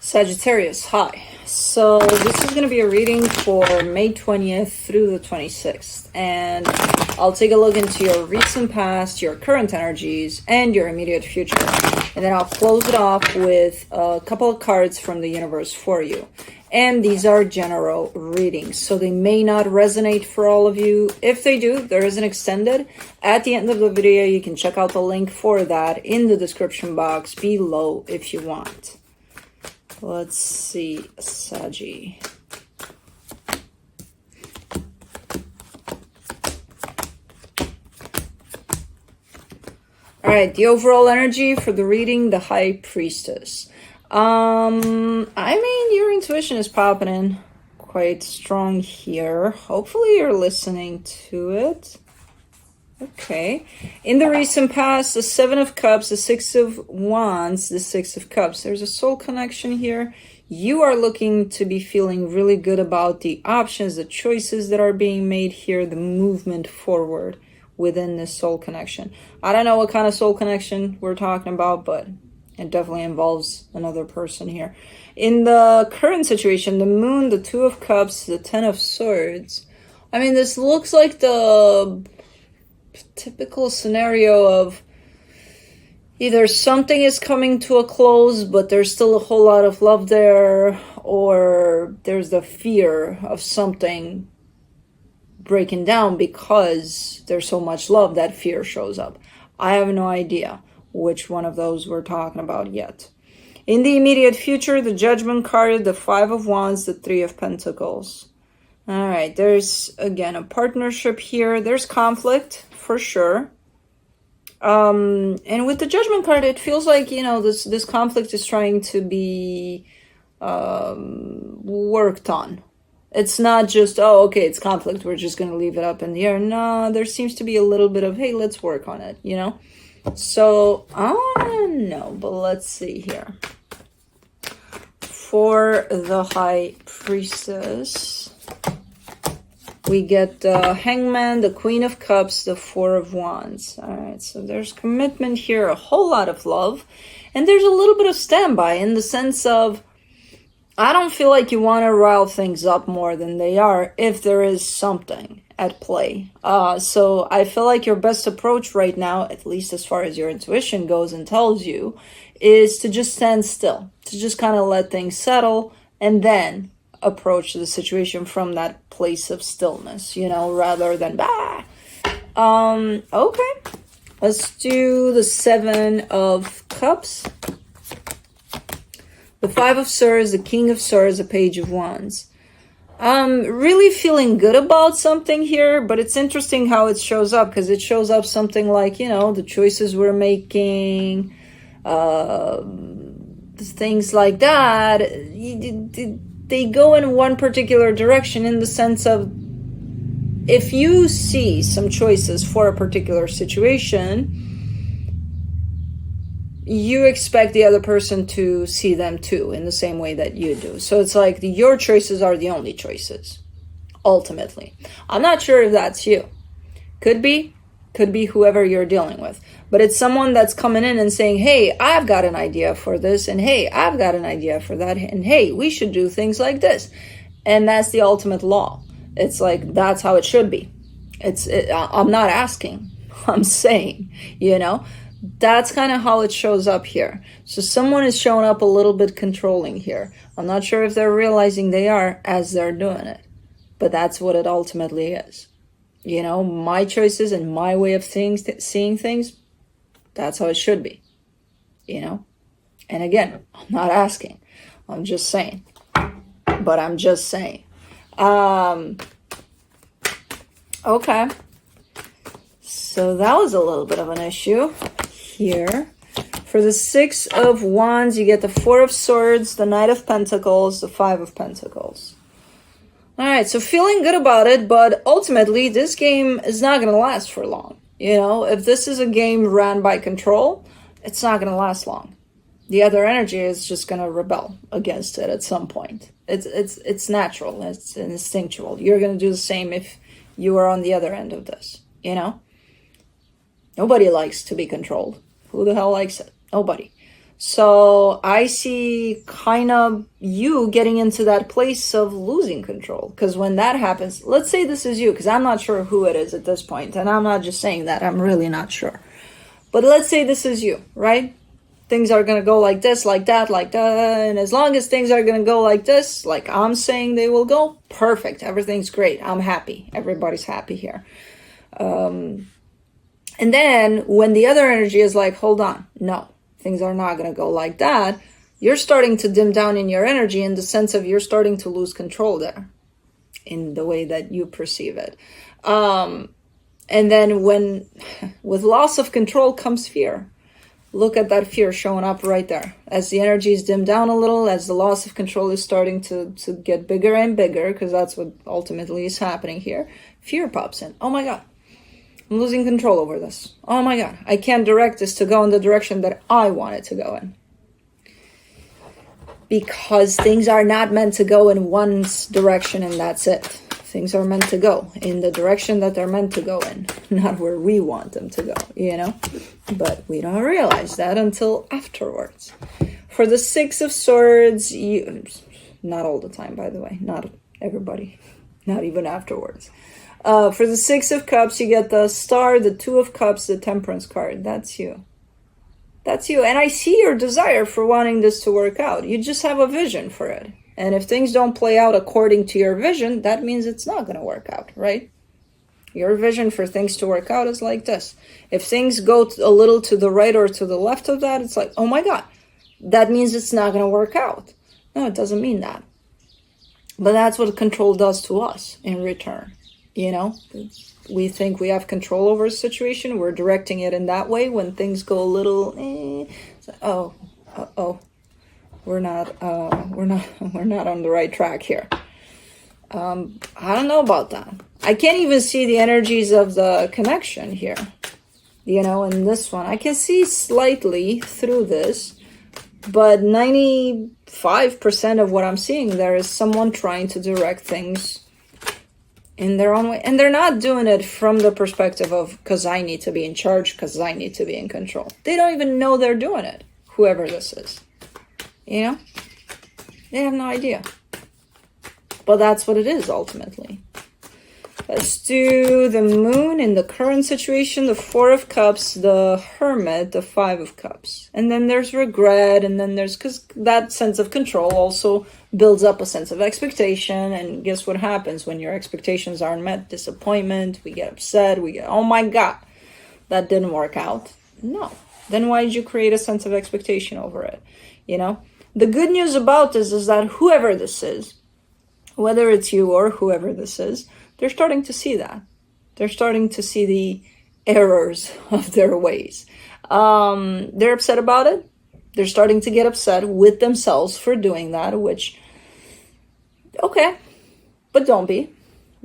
Sagittarius, hi. So this is going to be a reading for May 20th through the 26th. And I'll take a look into your recent past, your current energies, and your immediate future. And then I'll close it off with a couple of cards from the universe for you. And these are general readings, so they may not resonate for all of you. If they do, there is an extended. At the end of the video, you can check out the link for that in the description box below if you want. Let's see, Saggy. All right, the overall energy for the reading, the High Priestess. I mean, your intuition is popping in quite strong here. Hopefully you're listening to it. Okay. In the recent past, the Seven of Cups, the Six of Wands, the Six of Cups. There's a soul connection here. You are looking to be feeling really good about the options, the choices that are being made here, the movement forward within this soul connection. I don't know what kind of soul connection we're talking about, but it definitely involves another person here. In the current situation, the Moon, the Two of Cups, the Ten of Swords. I mean, this looks like the typical scenario of either something is coming to a close, but there's still a whole lot of love there, or there's the fear of something breaking down because there's so much love that fear shows up. I have no idea which one of those we're talking about yet. In the immediate future, the Judgment card, the Five of Wands, the Three of Pentacles. All right, there's, again, a partnership here. There's conflict, for sure. And with the Judgment card, it feels like, you know, this conflict is trying to be worked on. It's not just, oh, okay, it's conflict, we're just going to leave it up in the air. No, there seems to be a little bit of, hey, let's work on it, you know? So, I don't know, but let's see here. For the High Priestess, we get the Hangman, the Queen of Cups, the Four of Wands. All right, so there's commitment here, a whole lot of love. And there's a little bit of standby in the sense of, I don't feel like you want to rile things up more than they are if there is something at play. So I feel like your best approach right now, at least as far as your intuition goes and tells you, is to just stand still, to just kind of let things settle and then approach the situation from that place of stillness, you know, rather than bah. Okay, let's do the Seven of Cups, the Five of Swords, the King of Swords, the Page of Wands. Really feeling good about something here, but it's interesting how it shows up, because it shows up something like, you know, the choices we're making, things like that. They go in one particular direction in the sense of, if you see some choices for a particular situation, you expect the other person to see them too in the same way that you do. So it's like your choices are the only choices, ultimately. I'm not sure if that's you. Could be whoever you're dealing with. But it's someone that's coming in and saying, hey, I've got an idea for this, and hey, I've got an idea for that, and hey, we should do things like this. And that's the ultimate law. It's like, that's how it should be. I'm not asking, I'm saying, you know. That's kind of how it shows up here. So someone is showing up a little bit controlling here. I'm not sure if they're realizing they are as they're doing it, but that's what it ultimately is. You know, my choices and my way of seeing things, that's how it should be, you know? And again, I'm not asking, I'm just saying, but I'm just saying. Okay. So that was a little bit of an issue here. For the Six of Wands, you get the Four of Swords, the Knight of Pentacles, the Five of Pentacles. All right, so feeling good about it, but ultimately this game is not going to last for long. You know, if this is a game ran by control, it's not going to last long. The other energy is just going to rebel against it at some point. It's natural, it's instinctual. You're going to do the same if you are on the other end of this, you know? Nobody likes to be controlled. Who the hell likes it? Nobody. So I see kind of you getting into that place of losing control. Because when that happens, let's say this is you, because I'm not sure who it is at this point, and I'm not just saying that, I'm really not sure. But let's say this is you, right? Things are going to go like this, like that, and as long as things are going to go like this, like I'm saying they will go, perfect. Everything's great. I'm happy. Everybody's happy here. And then when the other energy is like, hold on, no, things are not going to go like that, you're starting to dim down in your energy in the sense of you're starting to lose control there in the way that you perceive it. And then with loss of control comes fear. Look at that fear showing up right there. As the energy is dimmed down a little, as the loss of control is starting to get bigger and bigger, because that's what ultimately is happening here, fear pops in. Oh my God, I'm losing control over this. Oh my God, I can't direct this to go in the direction that I want it to go in. Because things are not meant to go in one direction and that's it. Things are meant to go in the direction that they're meant to go in, not where we want them to go, you know? But we don't realize that until afterwards. For the Six of Swords, not all the time, by the way, not everybody, not even afterwards. For the Six of Cups, you get the Star, the Two of Cups, the Temperance card. That's you. That's you. And I see your desire for wanting this to work out. You just have a vision for it. And if things don't play out according to your vision, that means it's not going to work out, right? Your vision for things to work out is like this. If things go a little to the right or to the left of that, it's like, oh my God, that means it's not going to work out. No, it doesn't mean that. But that's what control does to us in return. You know, we think we have control over a situation. We're directing it in that way. When things go a little, we're not on the right track here. I don't know about that. I can't even see the energies of the connection here. You know, in this one, I can see slightly through this, but 95% of what I'm seeing there is someone trying to direct things in their own way. And they're not doing it from the perspective of, because I need to be in charge, because I need to be in control. They don't even know they're doing it, whoever this is. You know? They have no idea. But that's what it is, ultimately. Let's do the Moon in the current situation, the Four of Cups, the Hermit, the Five of Cups. And then there's regret, and then there's, because that sense of control also builds up a sense of expectation. And guess what happens when your expectations aren't met? Disappointment, we get upset, we get, oh my God, that didn't work out. No. Then why did you create a sense of expectation over it? You know? The good news about this is that whoever this is, whether it's you or whoever this is, they're starting to see that. They're starting to see the errors of their ways. They're upset about it. They're starting to get upset with themselves for doing that, which, okay, but don't be.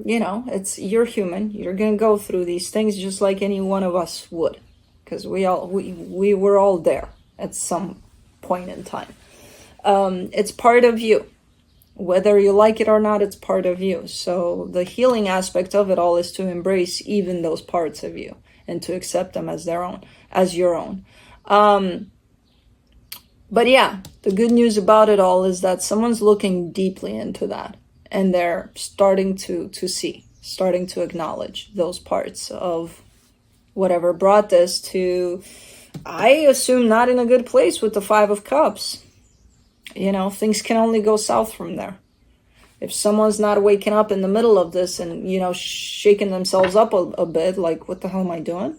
You know, you're human. You're going to go through these things just like any one of us would, because we were all there at some point in time. It's part of you. Whether you like it or not, it's part of you. So the healing aspect of it all is to embrace even those parts of you and to accept them as their own, as your own. But yeah, the good news about it all is that someone's looking deeply into that, and they're starting to see, starting to acknowledge those parts of whatever brought this to, I assume, not in a good place with the Five of Cups. You know, things can only go south from there. If someone's not waking up in the middle of this and, you know, shaking themselves up a bit, like, what the hell am I doing?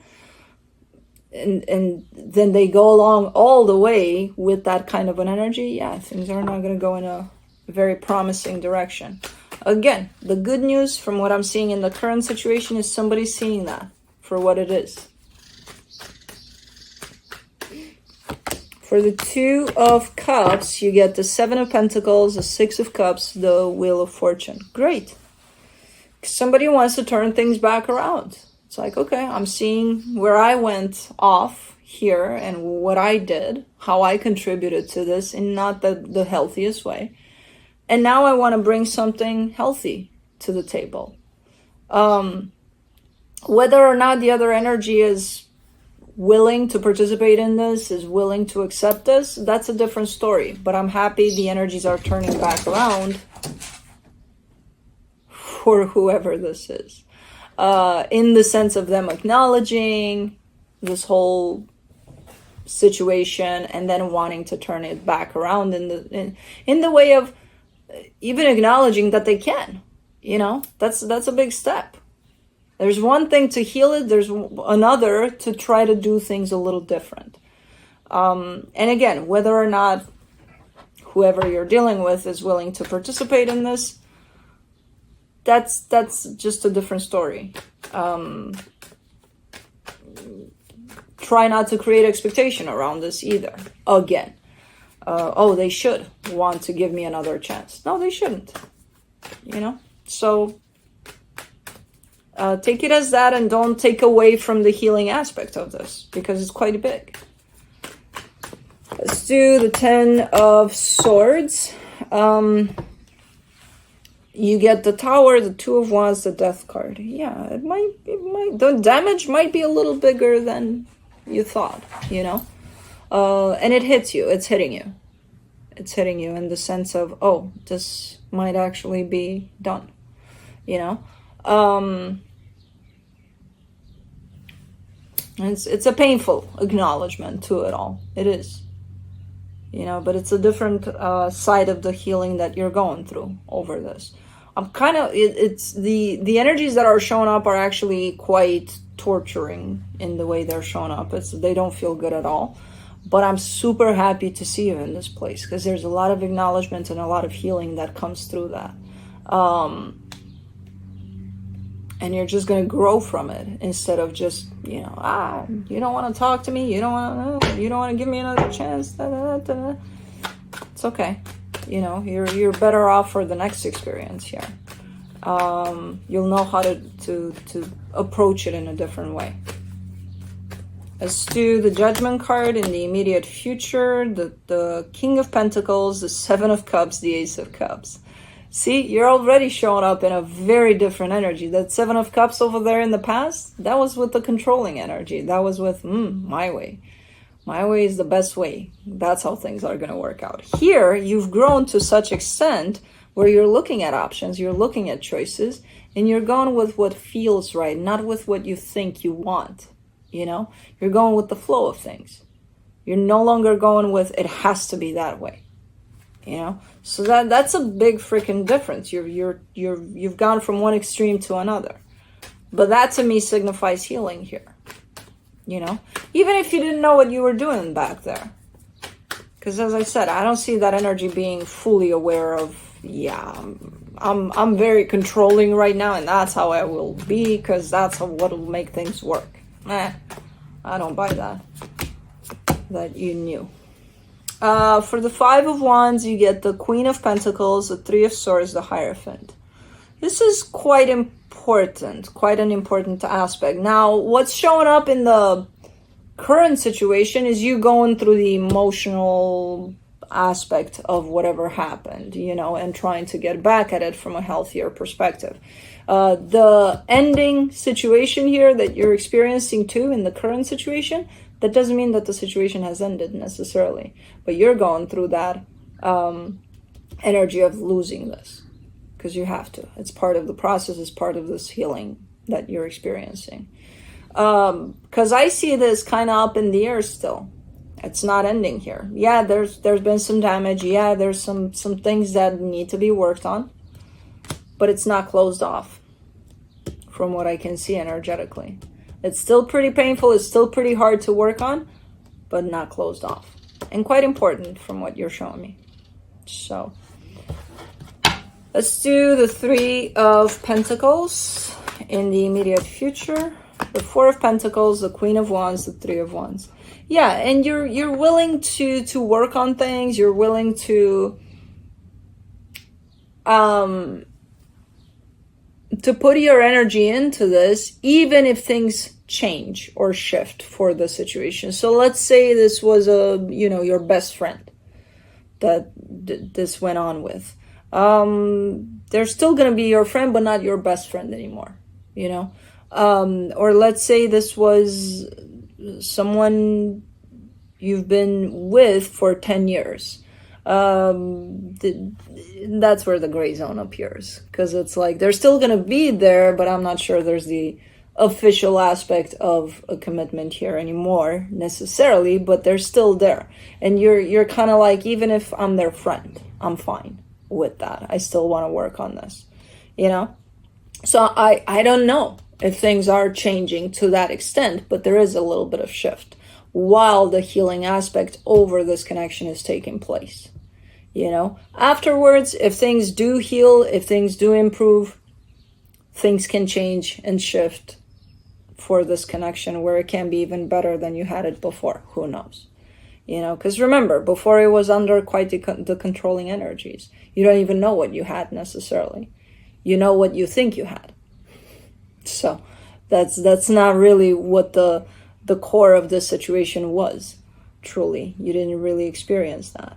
And then they go along all the way with that kind of an energy, yeah, things are not going to go in a very promising direction. Again, the good news from what I'm seeing in the current situation is somebody seeing that for what it is. For the Two of Cups, you get the Seven of Pentacles, the Six of Cups, the Wheel of Fortune. Great. Somebody wants to turn things back around. It's like, okay, I'm seeing where I went off here and what I did, how I contributed to this in not the healthiest way. And now I want to bring something healthy to the table. Whether or not the other energy is willing to participate in this, is willing to accept this, that's a different story. But I'm happy the energies are turning back around for whoever this is. In the sense of them acknowledging this whole situation and then wanting to turn it back around in the way of even acknowledging that they can. That's a big step. There's one thing to heal it, there's another to try to do things a little different. And again, whether or not whoever you're dealing with is willing to participate in this, that's just a different story. Try not to create expectation around this either. Again, they should want to give me another chance. No, they shouldn't. So take it as that, and don't take away from the healing aspect of this, because it's quite big. Let's do the 10 of Swords. You get the Tower, the 2 of Wands, the Death card. Yeah, it might, the damage might be a little bigger than you thought, and it hits you, it's hitting you. It's hitting you in the sense of, this might actually be done, It's a painful acknowledgement to it all. It is. But it's a different side of the healing that you're going through over this. I'm kind of, it's the energies that are showing up are actually quite torturing in the way they're showing up. They don't feel good at all. But I'm super happy to see you in this place, because there's a lot of acknowledgement and a lot of healing that comes through that. And you're just going to grow from it, instead of just, you don't want to talk to me. You don't want to give me another chance. It's okay. You're better off for the next experience here. You'll know how to approach it in a different way. Let's do the Judgment card in the immediate future. The King of Pentacles, the 7 of Cups, the Ace of Cups. See, you're already showing up in a very different energy. That 7 of Cups over there in the past, that was with the controlling energy. That was with, my way. My way is the best way. That's how things are going to work out. Here, you've grown to such extent where you're looking at options, you're looking at choices, and you're going with what feels right, not with what you think you want. You're going with the flow of things. You're no longer going with, it has to be that way. So that's a big freaking difference. You've gone from one extreme to another. But that to me signifies healing here. Even if you didn't know what you were doing back there. Because as I said, I don't see that energy being fully aware of, I'm very controlling right now, and that's how I will be, because that's what will make things work. I don't buy that you knew. For the 5 of Wands, you get the Queen of Pentacles, the 3 of Swords, the Hierophant. This is quite important, quite an important aspect. Now, what's showing up in the current situation is you going through the emotional aspect of whatever happened, and trying to get back at it from a healthier perspective. The ending situation here that you're experiencing too in the current situation, that doesn't mean that the situation has ended necessarily, but you're going through that energy of losing this, because you have to. It's part of the process, it's part of this healing that you're experiencing. Because I see this kind of up in the air still. It's not ending here. Yeah, there's been some damage. Yeah, there's some things that need to be worked on, but it's not closed off from what I can see energetically. It's still pretty painful. It's still pretty hard to work on, but not closed off. And quite important from what you're showing me. So let's do the 3 of Pentacles in the immediate future. The 4 of Pentacles, the Queen of Wands, the 3 of Wands. Yeah, and you're willing to work on things. You're willing to put your energy into this, even if things change or shift for the situation. So let's say this was your best friend that this went on with. They're still going to be your friend, but not your best friend anymore, Or let's say this was someone you've been with for 10 years. That's where the gray zone appears, because it's like they're still going to be there, but I'm not sure there's the official aspect of a commitment here anymore necessarily, but they're still there. And you're kind of like, even if I'm their friend, I'm fine with that. I still want to work on this, you know? So I don't know if things are changing to that extent, but there is a little bit of shift while the healing aspect over this connection is taking place. You know, afterwards, if things do heal, if things do improve, things can change and shift for this connection where it can be even better than you had it before. Who knows? You know, because remember, before it was under quite the controlling energies. You don't even know what you had necessarily. You know what you think you had. So that's not really what the core of this situation was. Truly, you didn't really experience that.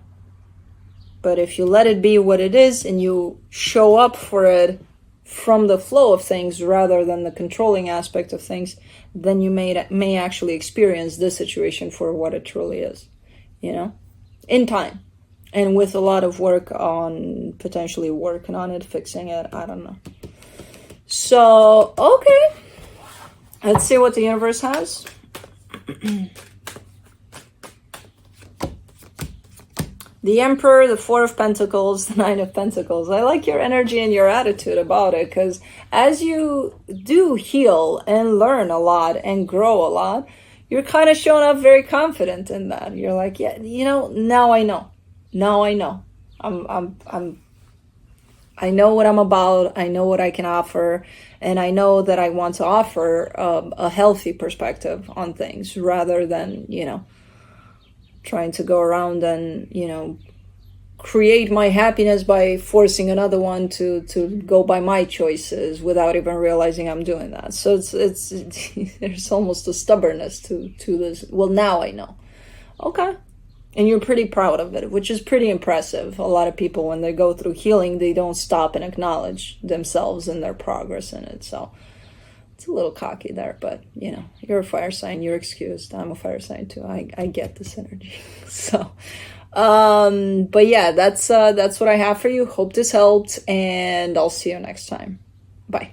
But if you let it be what it is and you show up for it from the flow of things rather than the controlling aspect of things, then you may actually experience this situation for what it truly is, you know, in time. And with a lot of work on potentially working on it, fixing it, I don't know. So, okay. Let's see what the universe has. The Emperor, the Four of Pentacles, the Nine of Pentacles. I like your energy and your attitude about it, because as you do heal and learn a lot and grow a lot, you're kind of showing up very confident in that. You're like, yeah, you know, now I know. Now I know. I know what I'm about. I know what I can offer, and I know that I want to offer a healthy perspective on things rather than, you know, trying to go around and, you know, create my happiness by forcing another one to go by my choices without even realizing I'm doing that. So it's there's almost a stubbornness to this. Well, now I know. Okay. And you're pretty proud of it, which is pretty impressive. A lot of people, when they go through healing, they don't stop and acknowledge themselves and their progress in it. So it's a little cocky there, but, you know, you're a fire sign, you're excused. I'm a fire sign too. I get this energy. So, but yeah, that's what I have for you. Hope this helped, and I'll see you next time. Bye.